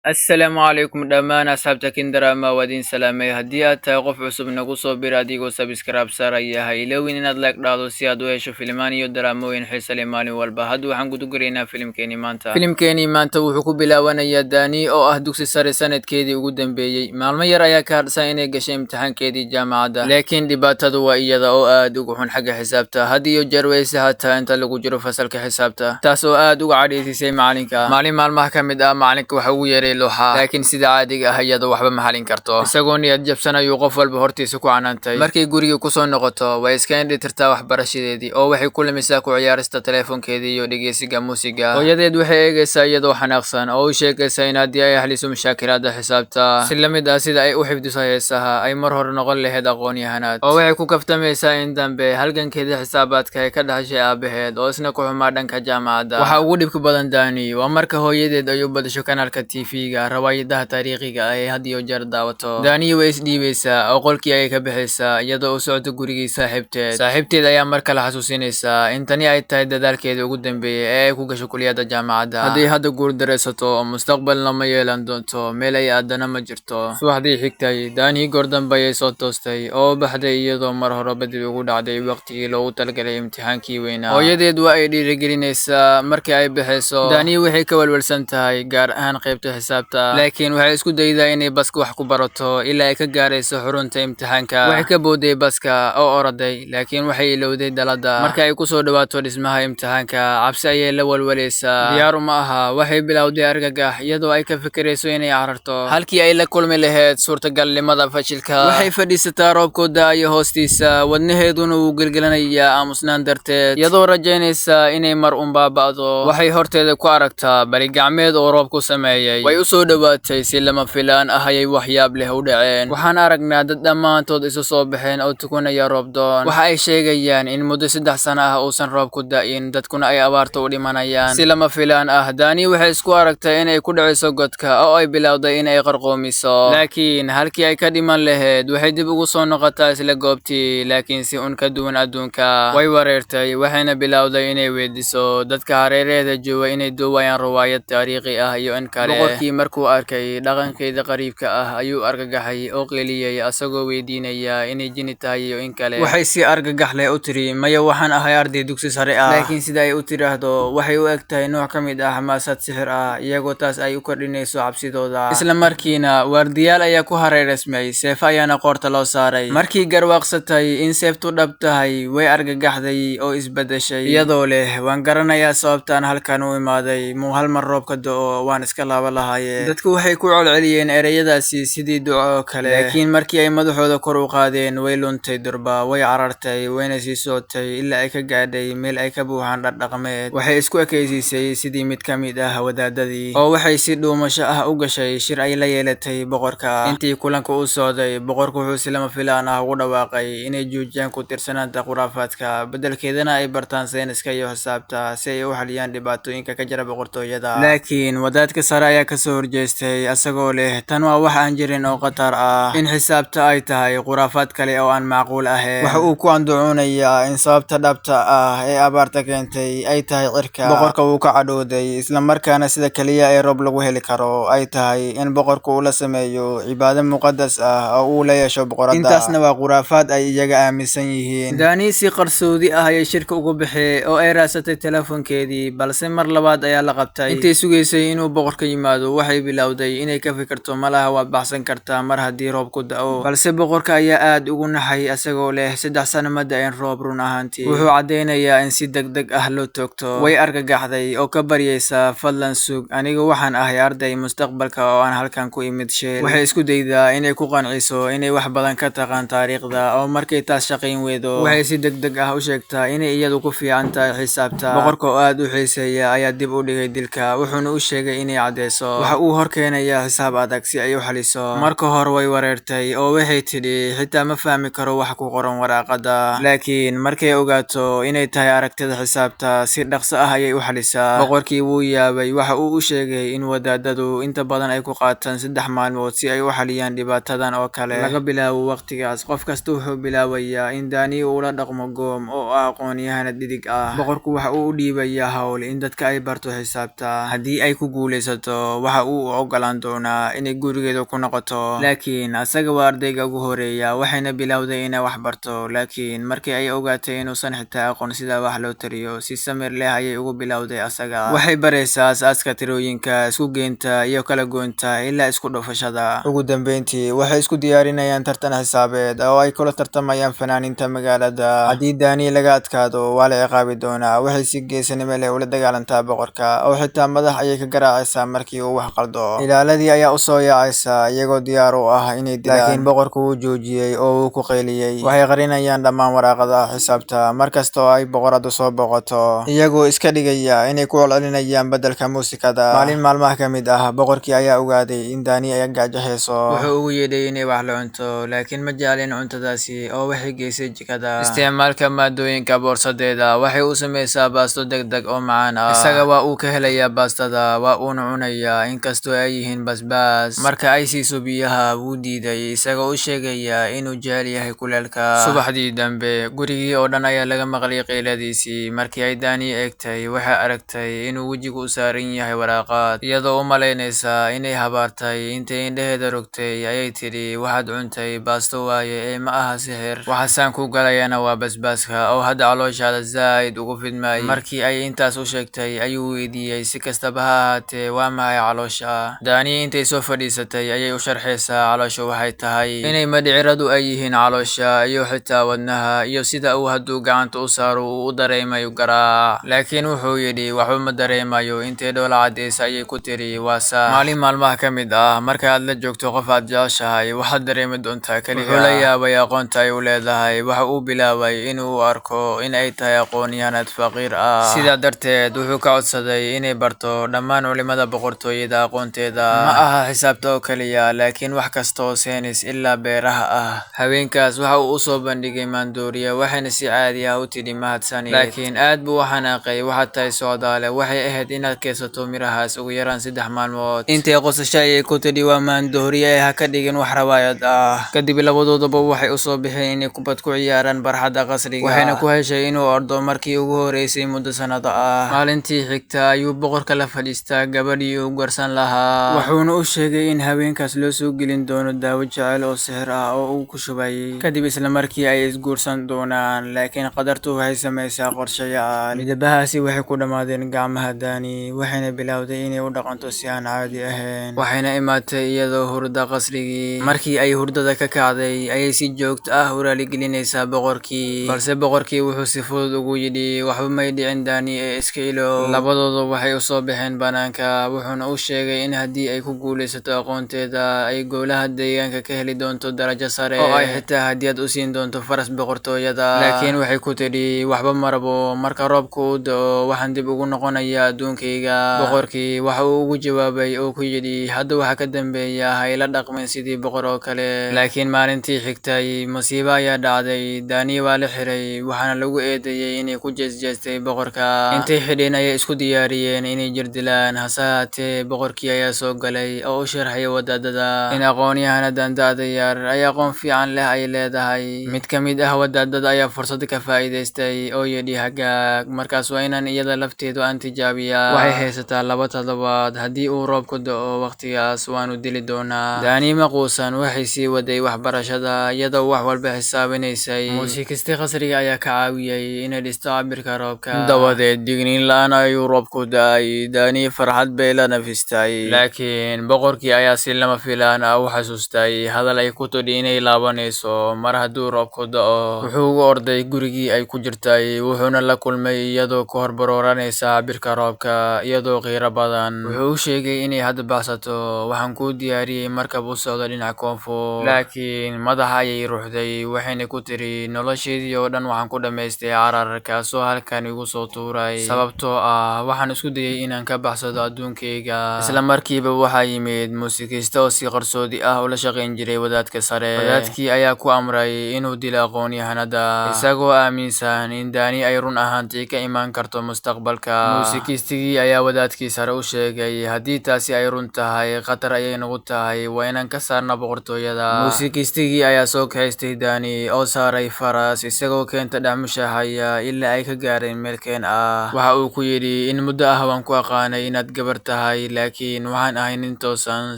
السلام عليكم دمان أصحابتا كندراما ودين سلامي هدي أتا qof cusub nagu soo bir adigoo subscribe saaraya ha ilowin inaad like dhahdo si aad u hesho filmaan iyo daraamooyin xiiso leh maalin walba. Hadda waxaan guda galaynaa filimkeeni maanta wuxuu ku bilaabanayaa Dani oo ah dugsi sare sanadkeedii ugu dambeeyay. Maalmo yar ayaa ka harsan inay gashay imtixaankeedii jaamacadda, laakiin dhibaatadu waa iyada oo aad uga xun xagga xisaabta. Had iyo jeer way hataa inta lagu jiro fasalka xisaabta, taas oo aad uga cadhaysisay macalinka. Maalin maalmaha ka mid ah macalinka waxa uu yeeray laakiin sida caadiga ah iyada waxba ma xalin karto, isagoo niyad jabsan ayuu qof walba hortiisa ku canaantay. Markay guriga ku soo noqoto way iska indhitirtaa waxbarashadeedii oo waxay ku lumisaa ku ciyaarista telefoonkeedii iyo dhegeysiga muusiga. Hooyadeed waxay eegaysaa iyadoo xanaaqsan oo u sheegaysa in haddii ay xaliso mushaakilaadda xisaabta si la mid ah sida ay u xifdiso heesaha ay mar hore noqon lahayd aqoon-yahanaad. Oo waxay ku kaftamaysaa in dambe halgankeedii xisaabaadka ay ka dhaxashay aabaheed oo isna ku xumaa dhanka jaamacadda. Waxa ugu dhibka badan Dani waa marka hooyadeed ay u badasho kanaalka TV-ga rawaayadaha taariikhiga ah ee had iyo jeer daawato. Dani way isdhiibaysaa oo qolkii ayay ka bixaysaa iyadoo u socota gurigii saaxiibteed ayaa mar kale xasuusinaysaa in tani ay tahay dadaalkeedii ugu dambeeyay ee ay ku gasho kulliyadda jaamacadda. Hadday hadda guuldaraysato mustaqbalna ma yeelan doonto, meel ay aadana ma jirto. Subaxdii xigtay Dani goor dambe ayay soo toostay oo baxday iyadoo mar hore badib ugu dhacday waqtigii loogu talagalay imtixaankii weynaa. Hooyadeed waa ay dhiirigelinaysaa markii ay baxayso. Dani waxay ka walwalsan tahay gaar ahaan qaybta xisaabta, laakiin waxay isku daydaa inay baska wax ku barato ilaa ay ka gaarayso xurunta imtixaanka. Waxay ka booday baska oo oraday, laakiin waxay ilowday dalada. Marka ay ku soo dhawaato dhismaha imtixaanka cabsi ayay la walwalaysaa, diyaaru ma aha. Waxay bilowday argagax iyadoo ay ka fikirayso inay cararto halkii ay la kulmi lahayd suurtagalnimada fashilka. Waxay fadhiisataa roobkooda iyo hoostiisa, wadnaheeduna wuu gelgelanayaa aamusnaan darteed, iyadoo rajaynaysa inay mar un baaba'do. Waxay horteeda ku aragtaa bari gacmeed oo roob ku sameeyay. Way u soo dhawaatay si lama filaan ah ayay waxyaab leh u dhaceen. Waxaan aragnaa dad dhammaantood isu soo baxeen oo tukanaya roob doon. Waxa ay sheegayaan in muddo 3 sano ah uusan roob ku da'in, dadkuna ay abaarta u dhimanayaan. Si lama filaan ah Dani waxay isku aragtay inay ku dhacayso godka oo ay bilowday inay qarqoomiso, laakiin halkii ay ka dhiman lahayd waxay dib ugu soo noqotaa isla goobtii, laakiin si un ka duwan adduunka. Way wareertay waxayna bilowday inay weydiiso dadka hareeraheeda jooga inay duubayaan riwaayad taariikhi ah iyo in kale. Boqorkii markuu arkay dhaqankeeda qariibka ah ayuu argagaxay oo qeeliyay asagoo weydiinaya inay jini tahay iyo in kale. Waxay si argagax leh u tiri maya, waxaan ahay arday dugsi sare ah. Laakiin sida ay u tiraahdo waxay u egtahay nooc ka mid ah xamaasad sixir ah, iyagoo taas ay u kordhinayso cabsidooda. Isla markiina waardiyaal ayaa ku hareereysmay, seef ayaana qoorta loo saaray. Markii garwaaqsatay in seeftu dhab tahay way argagaxday oo isbedeshay iyadoo leh waan garanayaa sababtaan halkan u imaaday, muu hal mar roobka da'o waan iska laaba lahaye. Dadku waxay ku celceliyeen ereyadaasi sidii duco oo kale, laakiin markii ay madaxooda kor u qaadeen way luntay durba. Way carartay wayna sii socotay ilaa ay ka gaadhay meel ay ka buuxaan dhar dhaqameed. Waxay isku ekaysiisay sidii mid ka mid ah wadaadadii oo waxay si dhuumasho ah u gashay shir ay la yeelatay boqorka. Intii kulanka u socday boqorku wuxuu si lama filaan ah ugu dhawaaqay inay joojiyaan ku tiirsanaanta khuraafaadka, beddelkeedana ay bartaan sayniska iyo xisaabta si ay u xaliyaan dhibaatooyinka ka jira boqortooyada. Laakiin wadaadka sare ayaa ka soo horjeestay asagoo leh tan waa wax aan jirin oo khatar ah, in xisaabta ay tahay khuraafaad kale oo aan macquul ahayn. Waxa uu ku andacoonayaa in sababta dhabta ah ee abaarta keentay ay tahay cirka. Boqorka wuu ka cadhooday, isla markaana sida kaliya ee roob lagu heli karo ay tahay in boqorku uu la sameeyo cibaado muqadas ah oo uu la yeesho boqoradda. Intaasna waa khuraafaad ay iyaga aaminsan yihiin. Dani si qarsoodi ah ayay shirka uga baxay oo ay raasatay telefoonkeedii, balse mar labaad ayaa la qabtay. Intay sugaysay inuu boqorka yimaado waxay bilowday inay ka fikirto malaha waad baxsan kartaa mar haddii roob ku da'o, balse boqorka ayaa aad ugu naxay asagoo leh 3 sano ma da'in roob. Run ahaantii wuxuu caddeynayaa in si degdeg ah loo toogto. Way argagaxday oo ka baryaysa fadlan sug, aniga waxaan ahay arday mustaqbalka oo aan halkan ku imid sheel. Waxay isku daydaa inay ku qanciso inay wax badan ka taqaan taariikhda, oo markay taas shaqayn weydo waxay si degdeg ah u sheegtaa inay iyadu ku fiican tahay xisaabta. Boqorka oo aad u xiiseeya ayaa dib u dhigay dilka, wuxuuna u sheegay inay cadeyso. Waxa uu horkeenayaa xisaab adag si ay u xaliso. Marka hore way wareertay oo waxay tidhi xitaa ma fahmi karo wax ku qoran waraaqada, laakiin markay ogaato inay tahay aragtida xisaabta si dhaqso ah ayay u xalisaa. Boqorkii wuu yaabay, waxa uu u sheegay in wadaadadu inta badan ay ku qaataan 3 maalmood si ay u xaliyaan dhibaatadan oo kale. Laga bilaabo waqtigaas qof kasta wuxuu bilaabayaa in Dani uu la dhaqmo goom oo ah aqoon-yahanad dhidig ah. Boqorku waxa uu u dhiibayaa hawl in dadka ay barto xisaabta, haddii ay ku guuleysato waxa uu u ogolaan doonaa inay gurigeeda ku noqoto. Laakiin asaga waa ardayga ugu horeeya, waxayna bilowday inay wax barto. Laakiin markii ay ogaatay inuusan xitaa aqoon sida wax loo tiriyo, si samir leh ayay ugu bilowday asaga. Waxay baraysaa aasaaska tirooyinka, isku geynta iyo kala goynta ilaa isku dhufashada. Ugu dambeyntii waxay isku diyaarinayaan tartan xisaabeed oo ay kula tartamayaan fanaaniinta magaalada. Haddii Dani laga adkaado, waa la ciqaabi doonaa. Waxay si geesinimo leh ula dagaalantaa boqorka, oo xitaa madax ayay ka garaacaysaa markii uu wax qaldo. Ilaaladii ayaa u soo yaacaysa iyagoo diyaar u ah inay dilaan, laakiin boqorku wuu joojiyay oo uu ku qayliyay. Waxay qarinayaan dhammaan waraaqada xisaabta markasta oo ay boqoradu soo booqato, iyagoo iska dhigaya inay ku celcelinayaan beddelka muusikada. Maalin maalmaha ka mid ah, boqorkii ayaa ogaaday in Dani ay gaajahayso. Wuxuu ugu yeedhay inay wax la cunto, laakiin ma jeclin cuntadaasi oo waxay geysay jikada. Isticmaalka maaddooyinka boorsadeeda waxay u samaysaa baasto degdeg oo macaan ah. Isaga waa uu ka helayaa baastada, waa uuna cunayaa inkastoo ay yihiin basbaas. Marka ay siiso biyaha, wuu diiday, isagoo u sheegaya inuu jecel yahay kuleelka. Subaxdii dambe, gurigii oo dhan ayaa laga maqlay qayladiisii. Markii ay Dani eegtay, waxay aragtay inuu wejigu u saaran yahay waraaqad, iyadoo u malaynaysa inay habaartay. Intay indhaheeda rogtay ayay tidhi, waxaad cuntay baasto waaye ee ma aha sixir. Waxaasaan ku galayana waa basbaaska oo hadda calooshaada zaid ugu fidmay. Markii ay intaas u sheegtay, ayuu weydiiyey si kastaba ha ahaatee waa maxay caloosha. Dani intay soo fadhiisatay ayay u sharxaysaa caloosha waxay tahay inay madhiciradu ay yihiin caloosha iyo xitaa wadnaha, iyo sida uu hadduu gacanta u saaro uu u dareemayo garaac. Laakiin wuxuu yidhi waxba ma dareemayo. Intay dhoola cadaysa ayay ku tiri waa sax. Maalin maalmaha ka mid ah, marka aad la joogto qof aad jeceshahay, waxaad dareemi doontaa kaliya. Wuxuu la yaabay aqoonta ay u leedahay. Waxa uu bilaabay inuu u arko in ay tahay aqoon-yahanad faqiir ah. Sidaa darteed wuxuu ka codsaday inay barto dhammaan culimada boqortooyada aqoonteeda. Ma aha xisaabta oo kaliya, laakiin wax kasta oo saynis ilaa beeraha ah. Haweenkaas waxa uu u soo bandhigay maandooriya, waxayna si caadi ah u tidhi mahadsanid. Laakiin aad buu u xanaaqay. waxaad tahay socdaale, waxay ahayd inaad keensato mirahaas ugu yaraan 3 maalmood. Intay qosasho ayay ku tidhi waa maandooriya ee ha ka dhigin wax rawaayad ah. Kadib labadoodaba waxay u soo bixeen inay kubad ku ciyaaraan barxadda qasriga, waxayna ku heshay inuu ordo markii ugu horeysay muddo sanado ah. Maalintii xigta ayuu boqorka la fadhiistaa gabadhii uu garsan lahaa, wuxuuna u sheegay in haweenkaas loo soo gelin doono daawo jacayl oo sixir ah oo uu ku shubay. Kadib isla markii ay isguursan doonaan, laakiin qadartu waxay samaysaa qorshayaal. Midabahaasi waxay ku dhammaadeen gacmaha Dani, waxayna bilowday inay u dhaqanto si aan caadi ahayn. Waxayna imaatay iyadoo hurda qasrigii. Markii ay hurdada ka kacday, ayay si joogto ah u raaligelinaysaa boqorkii, balse boqorkii wuxuu si fudud ugu yidhi waxba may dhicin Dani ee iska ilow. Labadooda waxay u soo baxeen banaanka, wuxuuna u sheegay in haddii ay ku guulaysato aqoonteeda, ay golaha deegaanka ka heli doonto darajo sare, oo ay xitaa hadiyad u siin doonto faras boqortooyada. Laakiin waxay ku tidhi waxba ma rabo. Marka roobku uu da'o, waxaan dib ugu noqonayaa adduunkayga. Boqorkii waxa uu ugu jawaabay oo ku yidhi hadda waxa ka dambeeya ha ila dhaqmin sidii boqor oo kale. Laakiin maalintii xigtay, masiibo ayaa dhacday. Dani waa la xiray, waxaana lagu eedeeyay inay ku jeesjeestay boqorka. Intay xidheen ayay isku diyaariyeen inay jirdilaan. Hase ahaatee, boqorkii ayaa soo galay oo u sharxay wadaadada in aqoon-yahanadan da'da yar ay aqoon fiican leh ay leedahay. Mid ka mid ah wadaadada ayaa fursad ka faa'iidaystay oo yidhi hagaag, markaas waa inaan iyada lafteedu aan tijaabiyaa. Waxay haysataa 2 toddobaad. Haddii uu roobku da'o waqtigaas, waanu dili doonaa. Dani ma quusan, waxay sii waday waxbarashada iyadoo wax walba xisaabinaysay. Muusikiste qasriga ayaa ka caawiyay inay dhisto cabirka roobka. Dabadeed, digniin la'aan ayuu roobku da'ay. Dani farxad bay la nafistay. Laakiin boqorkii ayaa si lama filaan ah u xasuustay hadal ay ku tidhi inay laabanayso mar hadduu roobku da'o. Wuxuu ugu orday gurigii ay ku jirtay, wuxuuna la kulmay iyadoo ka hor barooranaysa cabirka roobka, iyadoo qiiro badan. Wuxuu u sheegay inay hadda baxsato. waxaan kuu diyaariyey markab u socda dhinaca koonfur. Laakiin madaxa ayay ruxday, waxayna ku tiri nolosheedii oo dhan waxaan ku dhammaystay carar, kaasoo halkan igu soo tuuray, sababtoo ah waxaan isku dayay inaan ka baxsado adduunkayga. Isla markiiba waxaa yimid muusikiste oo si qarsoodi ah ula shaqayn jiray wadaadka sare. Wadaadkii ayaa ku amray inuu dilo aqoon-yahanada, isagoo aaminsan in Dani ay run ahaantii ka imaan karto mustaqbalka. Muusikistigii ayaa wadaadkii sare u sheegay haddii taasi ay run tahay, khatar ayay nagu tahay, waa inaan ka saarna boqortooyada. Muusikistigii ayaa soo kaxaystay Dani oo saaray faras, isagoo keenta dhex mushaaxaya ilaa ay ka gaareen meel keen ah. Waxa uu ku yidhi in muddo ah waan ku aqaanay inaad gabar tahay, laakiin waxaan ahay nin toosan,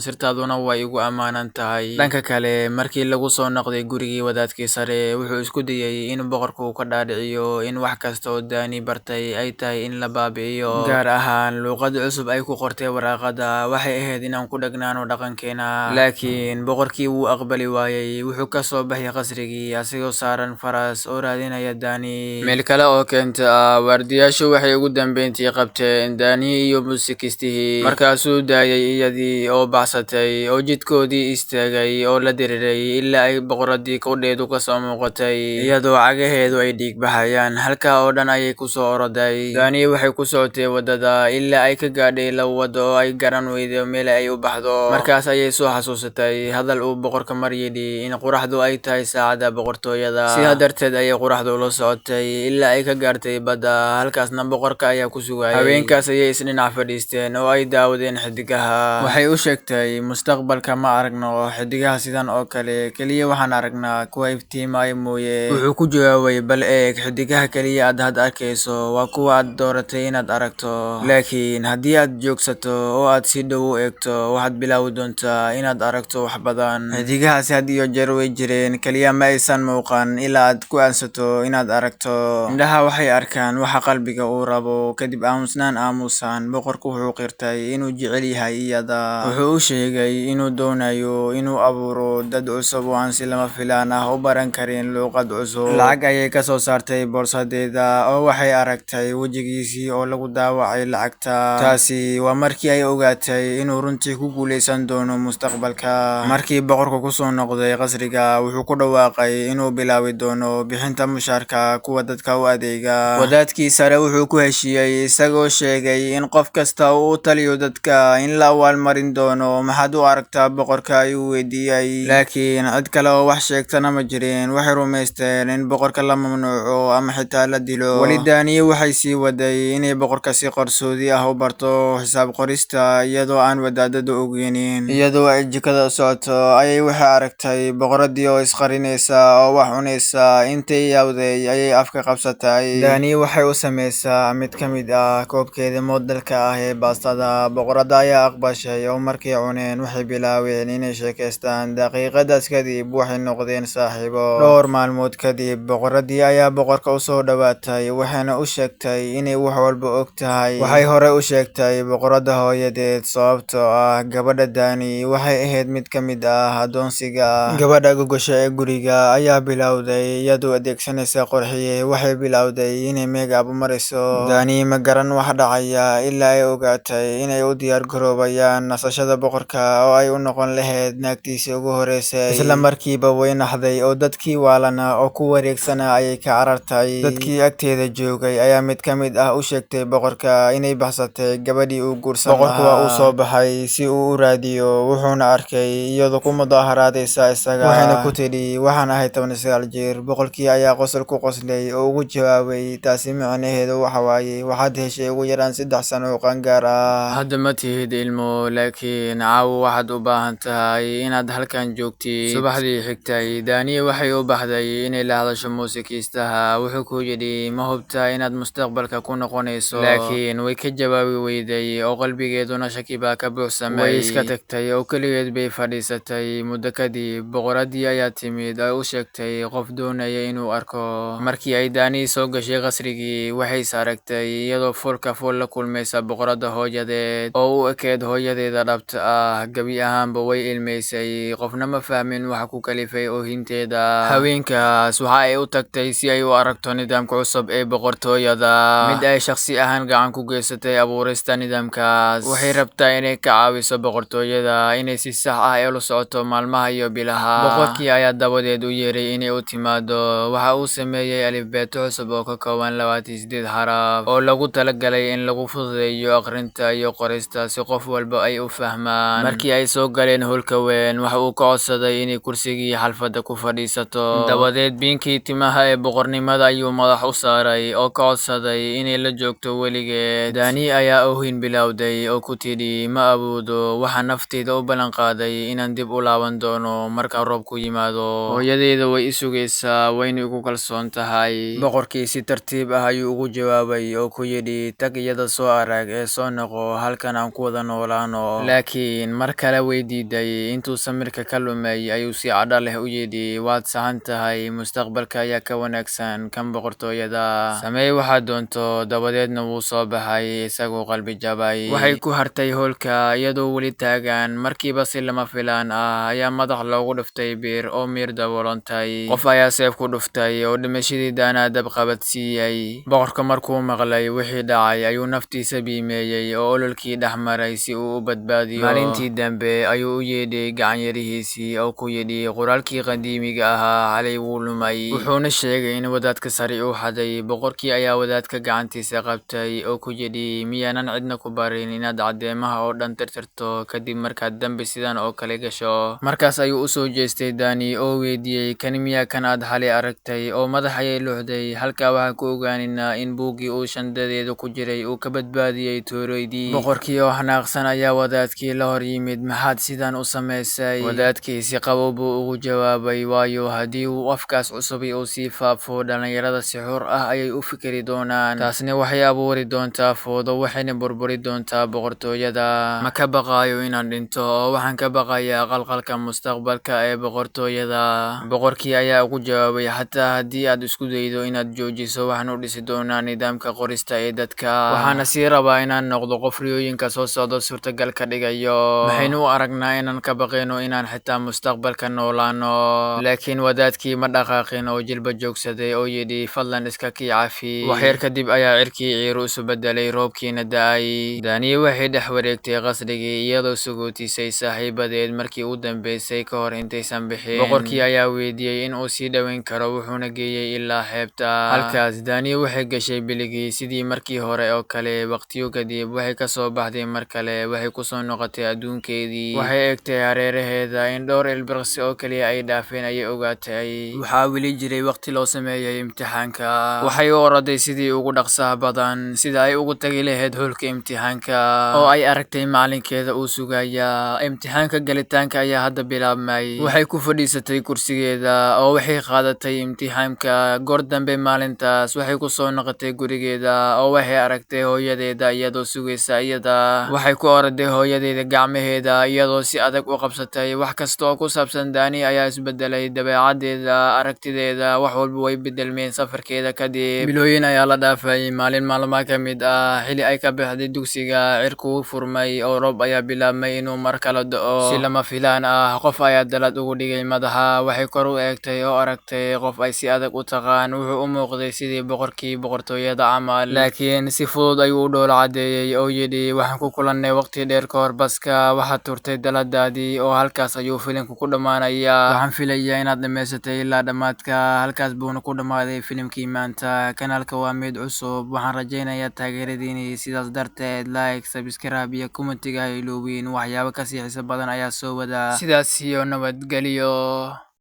sirtaaduna way igu ammaanan tahay. Dhanka kale, markii lagu soo noqday gurigii wadaadkii sare, wuxuu isku dayay in boqorku ka dhaadhiciyo in wax kasta oo Dani bartay ay tahay in la baabi'iyo, gaar ahaan luqad cusub ay ku qortay waraaqada. Waxay ahayd inaan ku dhagnaano dhaqankeena, laakiin boqorkii wuu aqbali waayay. Wuxuu ka soo baxay qasrigii asigoo saaran faras oo raadinaya Dani. Meel kale oo keenta ah, waardiyaashu waxay ugu dambeyntii qabteen Dani iyo muusikistihii, markaasuu daayay iyadii oo baxsatay oo jidkoodii istaagay oo la diriiray ilaa ay boqoradii kudheedu ka soo muuqatay iyadoo cagaheedu ay dhiig baxayaan. Halkaa oo dhan ayay ku soo oroday. Dani waxay ku socotay wadada ilaa ay ka gaadhay laba wado oo ay garan weydo meel ay u baxdo. Markaas ayay soo xasuusatay hadal uu boqorka mar yidhi in qoraxdu ay tahay saacada boqortooyada. Sidaa darteed ayay qoraxdu la socotay ilaa ay ka gaartay badda, halkaasna boqorka ayaa ku sugayay. Haweenkaas ayay isdhinac fadhiisteen oo ay daawadeen xidigaha. Waxay u sheegtay, mustaqbalka ma aragno xidigaha sidan oo kale, kaliya waxaan aragnaa kuwa iftiimaya mooye. Wuxuu ku jawaabay, bal eeg, xidigaha kaliya aad had arkayso waa kuwa aad dooratay inaad aragto, laakiin haddii aad joogsato oo aad si dhow u eegto, waxaad bilaawi doontaa inaad aragto wax badan. Xidigahaasi had iyo jeer way jireen, kaliya ma aysan muuqan ilaa aad ku aansato inaad aragto. Indhaha waxay arkaan waxa qalbiga uu rabo. Kadib aamusan, boqorku wuxuu qirtay inuu jecel yahay iyada. Wuxuu u sheegay inuu doonayo inuu abuuro dad cusub oo aan si lama filaan ah u baran karin luqad cusub. Lacag ayay ka soo saartay boorsadeeda oo waxay aragtay wejigiisii oo lagu daawacay lacagta. Taasi waa markii ay ogaatay inuu runtii ku guuleysan doono mustaqbalka. Markii boqorku ku soo noqday qasriga, wuxuu ku dhawaaqay inuu bilaabi doono bixinta mushaarka kuwa dadka u adeega. Wadaadkii sare wuxuu ku heshiiyey isagoo sheegay in qof kasta uu u taliyo dadka in la abaalmarin doono. Maxaad u aragtaa boqorka, ayuu weydiiyey, laakiin cid kale oo wax sheegtana ma jirin. Waxay rumaysteen in boqorka la mamnuuco ama xitaa la dilo. Weli Dani waxay sii waday inay boqorka si qarsoodi ah u barto xisaab qorista iyadoo aan wadaadadu ogeynin. Iyadoo ay jikada u socoto ayay waxay aragtay boqoradii oo isqarinaysa oo wax cunaysa. Intay yaawday ayay afka qabsatay. Dani waxay u samaysaa mid ka mid ah koobkeeda moodalka ah ee baastada. Boqorada ayaa aqbashay oo markay cuneen waxay bilaabeen inay sheekaystaan. Daqiiqadaas kadib waxay noqdeen saaxiibo. Dhowr maalmood kadib, boqoradii ayaa boqorka u soo dhawaatay, waxayna u sheegtay inay wax walba og tahay. Waxay hore u sheegtay boqorada hooyadeed, sababtoo ah gabadha Dani waxay ahayd mid ka mid ah adoonsiga. Gabadha gogosha ee guriga ayaa bilowday iyadoo adeegsanaysa qurxiye. Waxay bilowday inay makeup u mariso. Dani ma garan wax dhacaya ilaa ay ogaatay inay u diyaar garoobayaan nasashada boqorka oo ay u noqon lahayd naagtiisii ugu horeysay. Isla markiiba way naxday oo dadkii waalana oo ku wareegsana ayay ka carartay. Dadkii agteeda joogay ayaa mid ka mid ah u sheegtay boqorka inay baxsatay gabadhii uu guursan lahaa. Boqorku waa uu soo baxay si uu u raadiyo, wuxuuna arkay iyadoo ku mudaharaadaysa isaga. Waxayna ku tidhi, waxaan ahay 19 jir. Boqorkii ayaa qosol ku qoslay oo ugu jawaabay, taasi micnaheedu waxa waaye waxaad heshay ugu yaraan 3 sano oo qaangaar ah. Hadda ma tihid ilmo, laakiin caawa waxaad u baahan tahay inaad halkan joogtid. Subaxdii xigtay, Dani waxay u baxday inay la hadasho muusikiistaha. Wuxuu ku yidhi, ma hubtaa inaad mustaqbalka ku noqonayso? Laakiin way ka jawaabi weyday oo qalbigeeduna shaki baa ka buuxsamay. Way iska tagtay oo keligeed bay fadhiisatay. Muddo kadib, boqoradii ayaa timid oo u sheegtay qof doonaya inuu arko. Markii ay Dani soo gashay qasrigii, waxay is aragtay iyadoo foolka fool la kulmaysa boqorada hooyadeed oo u ekeed hooyadeeda dhabta ah. Gabi ahaanba way ilmeysay, qofna ma fahmin waxa ku kalifay oohinteeda. Haweenkaas waxa ay u tagtay si ay u aragto nidaamka cusub ee boqortooyada, mid ay shakhsi ahaan gacan ku geysatay abuurista nidaamkaas. Waxay rabtaa inay ka caawiso boqortooyada inay si sax ah ula socoto maalmaha iyo bilaha. Boqorkii ayaa dabadeed u yeeray inay u timaado. Waxa uu sameeyay alifbeeto cusub oo ka kooban 28 xaraf oo lagu talagalay in lagu fududeeyo akhrinta iyo qorista si qof walba ay u fahmaan. Markii ay soo galeen howlka weyn, waxa uu ka codsaday inay kursigii xalfadda ku fadhiisato. Dabadeed biinkii timaha ee boqornimada ayuu madax u saaray oo ka codsaday inay la joogto weligeed. Dani ayaa oohin bilowday oo ku tidhi, ma awoodo, waxaan nafteyda u ballan qaaday inaan dib u laaban doono marka roobku yimaado. Hooyadeeda way i sugaysaa, wayna igu kalsoon tahay. Boqorkii si tartiib ah ayuu ugu jawaabay oo ku yidhi, tag iyada soo arag ee soo noqo halkan sidan aan ku wada noolaano. Laakiin mar kale way diiday intuu samirka ka lumay ayuu si cadho leh u yidhi waad sahan tahay mustaqbalka ayaa ka wanaagsan kan boqortooyada. Samee waxaad doonto. Dabadeedna wuu soo baxay isagoo qalbi jabay. Waxay ku hartay hoolka iyadoo weli taagan. Markiiba si lama filaan ah ayaa madax loogu dhuftay bir oo miir daboolantay. Qof ayaa seef ku dhuftay oo dhimashadii Dana dab qabadsiiyay. Boqorka markuu maqlay wixii dhacay ayuu naftiisa biimeeyay oo ololkii dhex maray si uu u badbaadiyo. Maalintii dambe ayuu u yeedhay gacanyarihiisii oo ku yidhi qoraalkii qadiimiga ahaa xalay wuu lumay. Wuxuuna sheegay in wadaadka sare uu xaday. Boqorkii ayaa wadaadka gacantiisa qabtay oo ku yidhi miyaanan cidna ku barin inaad caddeemaha oo dhan tirtirto kadib markaad dambi sidan oo kale gasho. Markaas ayuu u soo jeestay Dani oo weydiiyey kan miyaa kan aad xalay aragtay oo madax ayay luuxday. Halkaa waxaan ku ogaanaynaa in buuggii uu shandadeeda ku jiray uu ka badbaadiyey tooroydii. Boqorkii oo xanaaqsan ayaa wadaadkii la hor yimid. Maxaad sidan u samaysay? Wadaadkii si qabow buu ugu jawaabay waayo haddii uu afkaas cusubi uu sii faafo dhalinyarada si xor ah ayay u fikiri doonaan. Taasna waxay abuuri doontaa fowdo waxayna burburi doontaa boqortooyada. Ma ka baqayo inaan dhinto oo waxaan ka baqayaa qalqalka mustaqbalka ee boqortooyada. Boqorkii ayaa ugu jawaabay xataa haddii aad isku daydo inaad joojiso waxaan u dhisi doonaa nidaamka qorista ee dadka. Waxaana sii rabaa inaan noqdo qof riyooyinka soo socda suurtagal ka dhigayo. Maxaynu u aragnaa inaan ka baqayno inaan xitaa mustaqbalka noolaano. Laakiin wadaadkii ma dhaqaaqin oo jilba joogsaday oo yidhi fadlan iska kii cafi. Waxyar kadib ayaa cirkii ciiru isu bedelay roobkiina da'ay. Dani waxay dhex wareegtay qasrigii iyadoo sagootisay saaxiibadeed markii u dambeysay ka hor intaysan bixin. Boqorkii ayaa weydiiyey in uu sii dhaweyn karo wuxuuna geeyey ilaa xeebta. Halkaas Dani waxay gashay biligii sidii markii hore oo kale. Waqtiyo kadib waxay ka soo baxday mar kale. Waxay ku soo noqotay adduunkeedii. Waxay eegtay hareeraheeda in dhowr ilbiriqsi oo kaliya ay dhaafeen ayay ogaatay. Waxaa weli jiray waqti loo sameeyay imtixaanka. Waxay u oroday sidii ugu dhaqsaha badan sida ay ugu tagi lahayd hoolka imtixaanka oo ay aragtay macalinkeeda uu sugaya. Imtixaanka galitaanka ayaa hadda bilaabmay. Waxay ku fadhiisatay kursigeeda oo waxay qaadatay imtixaanka. Goor dambe maalintaas waxay ku soo noqotay gurigeeda oo waxay aragtay hooyadeeda iyadoo sugaysa iyada. Waxay ku oroday hooyadeeda gacmaheeda iyadoo si adag u qabsatay. Wax kasta oo ku saabsan Dani ayaa isbedelay. Dabeecadeeda, aragtideeda, wax walba way bedelmeen safarkeeda kadib. Bilooyin ayaa la dhaafay. Maalin maalmaha ka mid ah xilli ay ka baxday dugsiga cirku wuu furmay oo roob ayaa bilaabmay inuu mar kale da'o. Si lama filaan ah qof ayaa dalad ugu dhigay madaxa. Waxay kor u eegtay oo aragtay qof ay si adag u taqaan. Wuxuu u muuqday sidii boqorkii boqortooyada camal. Laakiin si fudud ayuu u dhoola cadeeyay oo yidhi waxaan ku kulannay waqti dheer ka hor baska. Waxaad turtay daladaadii oo halkaas ayuu filimku ku dhammaanayaa. Waxaan filayaa inaad dhammaysatay ilaa dhammaadka. Halkaas buuna ku dhammaaday filimkii maanta. Kanaalka waa mid cusub. Waxaan rajaynayaa taageeradiinii. Sidaas darteed like, subscribe iyo commentiga ha iloobin. Waxyaabo ka sii xiiso badan ayaa soo wada. Sidaas iyo nabadgelyo.